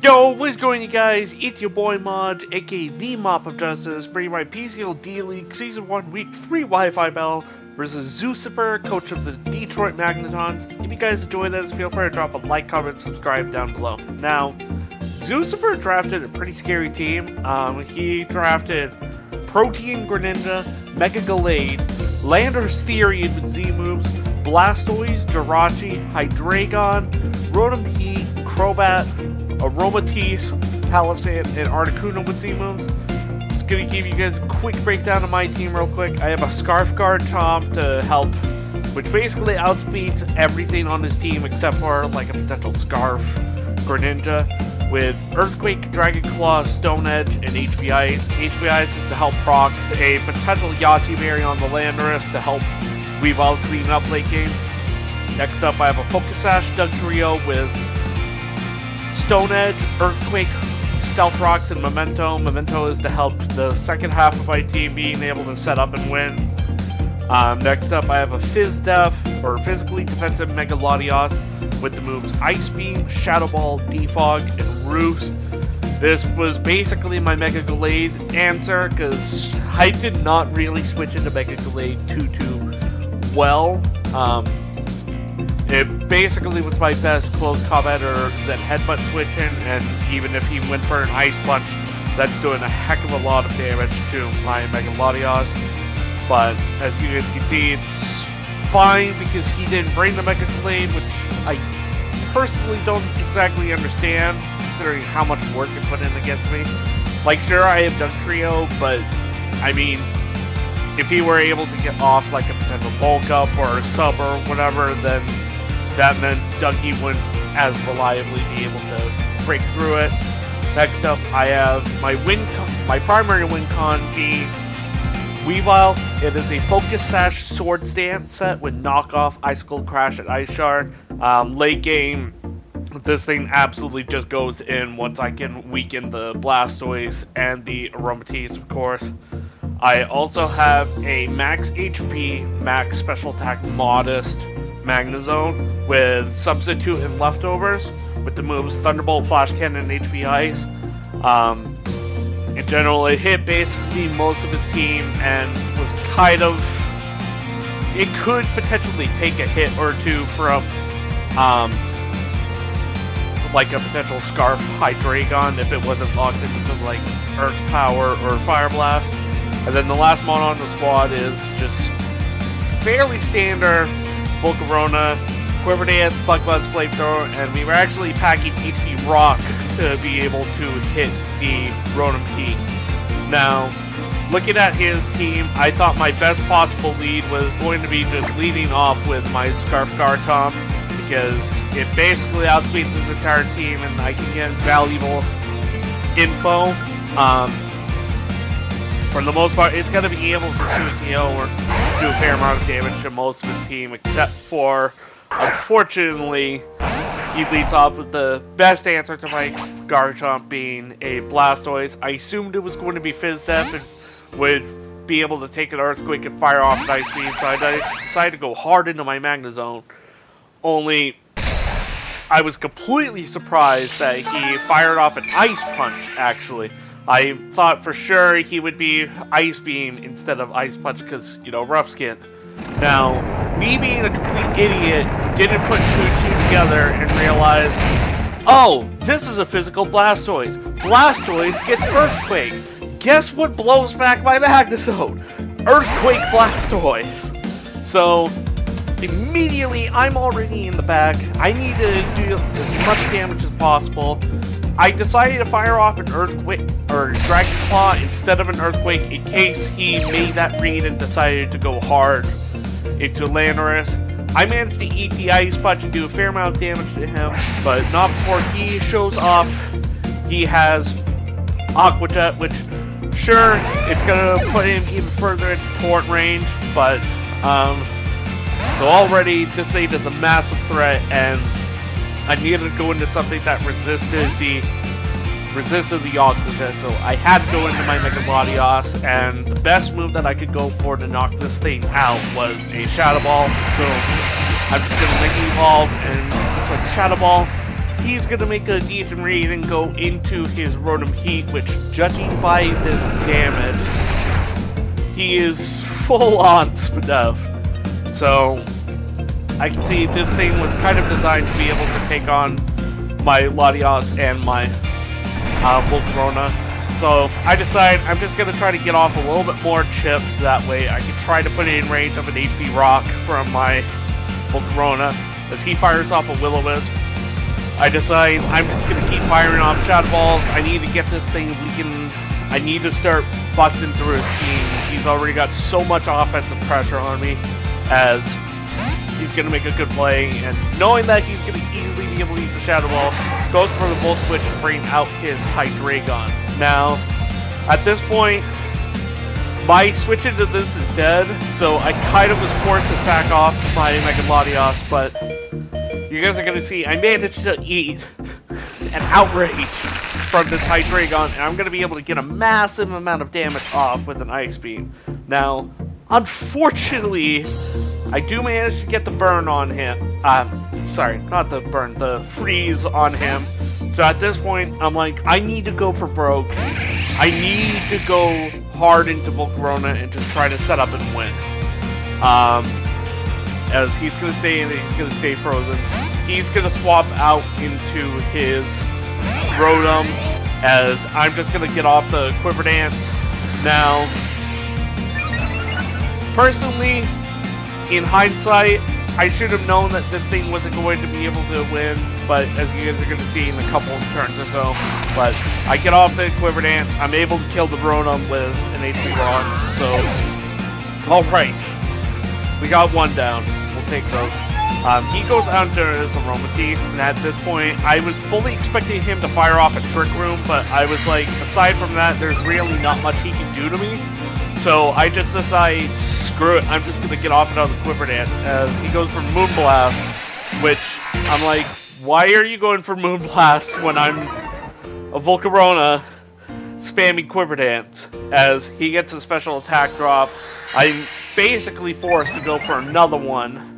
Yo, what's going on, you guys? It's your boy Mod, aka the Mop of Justice, bringing my PCL D-League Season 1 Week 3 Wi-Fi battle versus Zucifer, coach of the Detroit Magnetons. If you guys enjoy this, feel free to drop a like, comment, subscribe down below. Now, Zucifer drafted a pretty scary team. He drafted Protein Greninja, Mega Gallade, Lander's Theory with Z moves, Blastoise, Jirachi, Hydreigon, Rotom Heat, Crobat, Aromatisse, Palisade, and Articuno with Z moves. Just gonna give you guys a quick breakdown of my team real quick. I have a Scarf Guard Chomp to help, which basically outspeeds everything on his team except for like a potential Scarf Greninja, with Earthquake, Dragon Claw, Stone Edge, and HP Ice. HP Ice is to help proc a potential Yachty Berry on the Landorus to help Weavile clean up late game. Next up, I have a Focus Sash Dugtrio with Stone Edge, Earthquake, Stealth Rocks, and Memento. Memento is to help the second half of my team being able to set up and win. Next up, I have a Fizdef, or Physically Defensive Mega Latios, with the moves Ice Beam, Shadow Ball, Defog, and Roost. This was basically my Mega Gallade answer, because I did not really switch into Mega Gallade too well. It basically was my best close combat or Zen Headbutt switching, and even if he went for an Ice Punch, that's doing a heck of a lot of damage to my Mega Latios. But as you guys can see, it's fine because he didn't bring the Mega Gallade, which I personally don't exactly understand, considering how much work it put in against me. Like, sure, I have Dugtrio, but I mean, if he were able to get off like a potential bulk up or a sub or whatever, then that meant Dougie wouldn't as reliably be able to break through it. Next up, I have my primary win con being Weavile. It is a Focus Sash Sword Stance set with knockoff Icicle Crash and Ice Shard. Late game, this thing absolutely just goes in once I can weaken the Blastoise and the Aromatisse, of course. I also have a max HP, max special attack, modest Magnezone with Substitute and Leftovers with the moves Thunderbolt, Flash Cannon, and HP Ice. In general, it hit basically most of his team and was kind of... It could potentially take a hit or two from like a potential Scarf Hydreigon if it wasn't locked into like Earth Power or Fire Blast. And then the last mon on the squad is just fairly standard Volcarona, Quiver Dance, Bug Buzz, Flamethrower, and we were actually packing HP Rock to be able to hit the Rotom Heat. Now, looking at his team, I thought my best possible lead was going to be just leading off with my Scarf Garchomp, because it basically outspeeds his entire team and I can get valuable info. For the most part, it's going to be able to shoot, or do a fair amount of damage to most of his team, except for, unfortunately, he leads off with the best answer to my Garchomp being a Blastoise. I assumed it was going to be Fizdef and would be able to take an Earthquake and fire off an Ice Beam, so I decided to go hard into my Magnezone. Only, I was completely surprised that he fired off an Ice Punch, actually. I thought for sure he would be Ice Beam instead of Ice Punch because, you know, rough skin. Now, me being a complete idiot didn't put two and two together and realize, oh, this is a physical Blastoise. Blastoise gets Earthquake. Guess what blows back my Magnezone? Earthquake Blastoise. So, immediately, I'm already in the back. I need to do as much damage as possible. I decided to fire off an Earthquake or Dragon Claw instead of an Earthquake in case he made that read and decided to go hard into Landorus. I managed to eat the Ice Punch and do a fair amount of damage to him, but not before he shows off. He has Aqua Jet, which, sure, it's gonna put him even further into port range, but so already this thing is a massive threat, and I needed to go into something that resisted the Aqua Jet, so I had to go into my Mega Latios, and the best move that I could go for to knock this thing out was a Shadow Ball, so I'm just going to Mega Evolve and put Shadow Ball he's going to make a decent read and go into his Rotom Heat, which, judging by this damage, he is full on Spadef. So, I can see this thing was kind of designed to be able to take on my Latios and my Volcarona. So, I decide I'm just going to try to get off a little bit more chips. That way I can try to put it in range of an HP Rock from my Volcarona. As he fires off a Will-O-Wisp, I decide I'm just going to keep firing off Shadow Balls. I need to get this thing weakened. I need to start busting through his team. He's already got so much offensive pressure on me, as he's going to make a good play. And knowing that he's going to easily be able to use the Shadow Ball, goes for the Volt Switch to bring out his Hydreigon. Now, at this point, my switch into this is dead, so I kind of was forced to sack off my Mega Latios, but you guys are going to see I managed to eat an outrage from this Hydreigon, and I'm going to be able to get a massive amount of damage off with an Ice Beam. Now, unfortunately, I do manage to get the burn on him. Sorry, not the burn, the freeze on him. So at this point, I'm like, I need to go for broke. I need to go hard into Volcarona and just try to set up and win. As he's going to stay in, he's going to stay frozen. He's going to swap out into his Rotom, as I'm just going to get off the Quiver Dance. Now, personally, in hindsight, I should have known that this thing wasn't going to be able to win, but as you guys are going to see in a couple of turns or so. But I get off the Quiver Dance, I'm able to kill the Rotom with an HP Rock, so alright. We got one down. We'll take those. He goes out to his Aromatisse, and at this point, I was fully expecting him to fire off a Trick Room, but I was like, aside from that, there's really not much he can do to me. So I just decide, screw it, I'm just going to get off another Quiver Dance, as he goes for Moonblast, which I'm like, why are you going for Moonblast when I'm a Volcarona spamming Quiver Dance? As he gets a special attack drop, I'm basically forced to go for another one.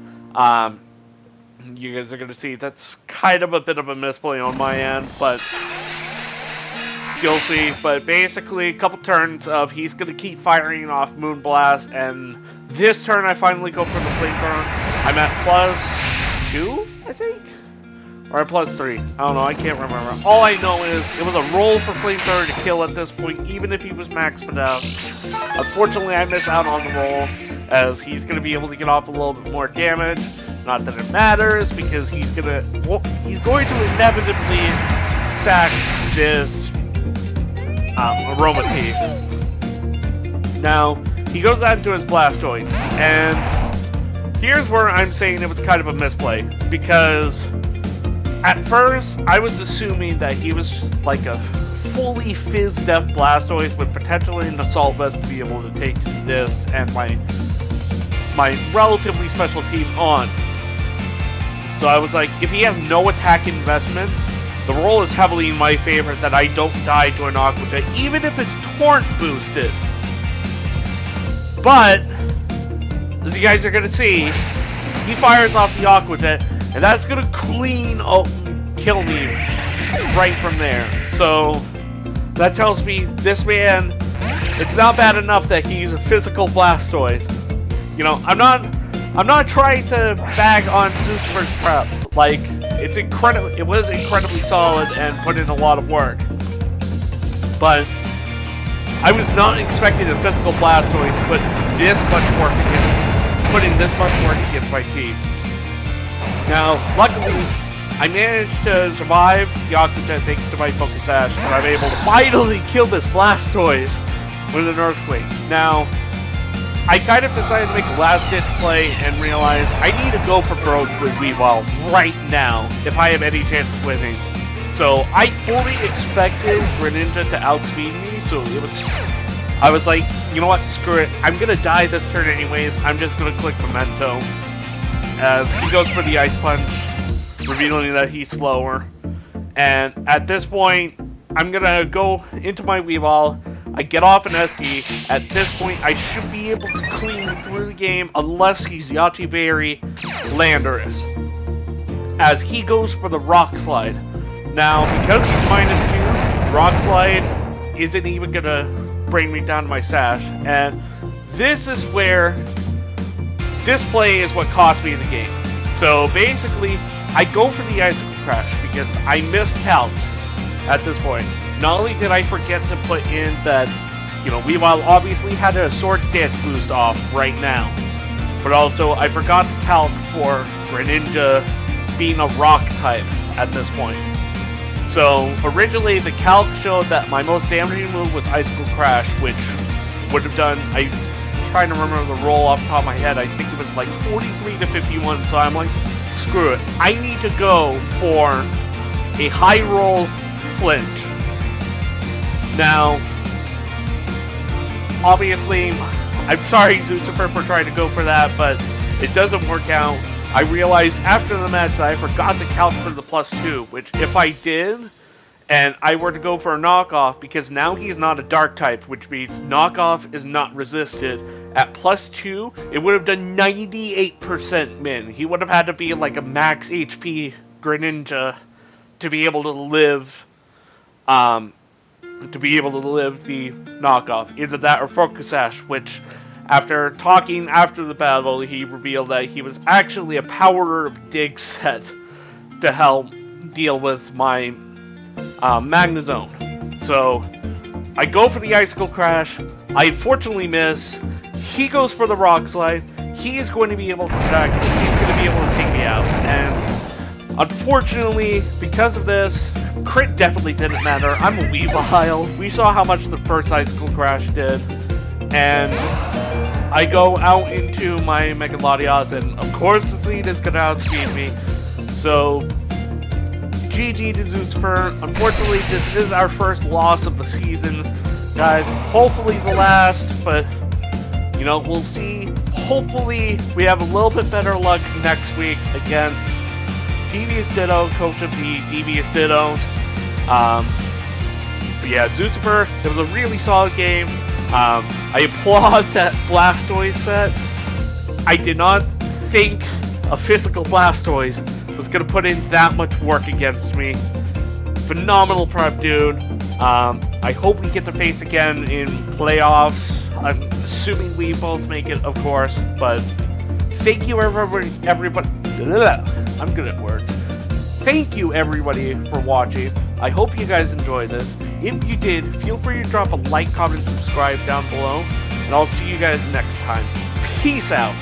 You guys are going to see that's kind of a bit of a misplay on my end, but you'll see. But basically, a couple turns of he's going to keep firing off Moonblast, and this turn I finally go for the Flamethrower. I'm at +2, I think? Or at +3. I don't know, I can't remember. All I know is it was a roll for Flamethrower to kill at this point, even if he was maxed out. Unfortunately, I miss out on the roll, as he's going to be able to get off a little bit more damage. Not that it matters, because he's going to inevitably sack this Aromatisse. Now, he goes out into his Blastoise, and here's where I'm saying it was kind of a misplay, because at first, I was assuming that he was like a fully Fizz-Def Blastoise with potentially an Assault Vest to be able to take this and my relatively special team on. So I was like, if he has no attack investment, the roll is heavily in my favor that I don't die to an Aqua Jet, even if it's Torrent boosted. But, as you guys are going to see, he fires off the Aqua Jet, and that's going to kill me right from there. So, that tells me this man, it's not bad enough that he's a physical Blastoise. You know, I'm not trying to bag on Zeus's prep. Like, it was incredibly solid and put in a lot of work. But I was not expecting a physical Blastoise to put in this much work against my team. Now, luckily, I managed to survive the Aqua Jet thanks to my Focus Sash, and I'm able to finally kill this Blastoise with an Earthquake. Now, I kind of decided to make a last-ditch play and realized I need to go for broke with Weavile right now if I have any chance of winning. So I fully expected Greninja to outspeed me, so I was like, you know what, screw it. I'm going to die this turn anyways. I'm just going to click Memento. As he goes for the Ice Punch, revealing that he's slower. And at this point, I'm going to go into my Weavile. I get off an SC. At this point, I should be able to clean through the game unless he's Yachi Berry Landorus. As he goes for the Rock Slide. Now, because he's -2, Rock Slide isn't even gonna bring me down to my sash, and this is where this play is what cost me the game. So basically, I go for the Icicle Crash because I missed Calc at this point. Not only did I forget to put in that, you know, Weavile obviously had a Sword Dance boost off right now, but also I forgot to calc for Greninja being a rock type at this point. So originally the calc showed that my most damaging move was Icicle Crash, which would have done, I'm trying to remember the roll off the top of my head, I think it was like 43 to 51, so I'm like, screw it. I need to go for a high roll flinch. Now, obviously, I'm sorry Zucifer for trying to go for that, but it doesn't work out. I realized after the match that I forgot to calc for the +2, which if I did, and I were to go for a knockoff, because now he's not a dark type, which means knockoff is not resisted, at +2, it would have done 98% min. He would have had to be like a max HP Greninja to be able to live, the knockoff. Either that or Focus Sash, which after talking after the battle, he revealed that he was actually a power dig set to help deal with my Magnetons. So I go for the Icicle Crash. I unfortunately miss. He goes for the Rock Slide. He's going to be able to protect. He's going to be able to take me out. And unfortunately, because of this, crit definitely didn't matter. I'm a Weavile. We saw how much the first Icicle Crash did. And I go out into my Mega Latias, and of course the Seed is going to outspeed me. So, GG to Zucifer. Unfortunately, this is our first loss of the season, guys. Hopefully the last, but, you know, we'll see. Hopefully we have a little bit better luck next week against Devious Ditto, coach of the Devious Dittos. But yeah, Zucifer, it was a really solid game. I applaud that Blastoise set. I did not think a physical Blastoise was going to put in that much work against me. Phenomenal prep, dude. I hope we get to face again in playoffs. I'm assuming we both make it, of course. But thank you, everybody. I'm good at words. Thank you, everybody, for watching. I hope you guys enjoyed this. If you did, feel free to drop a like, comment, and subscribe down below. And I'll see you guys next time. Peace out.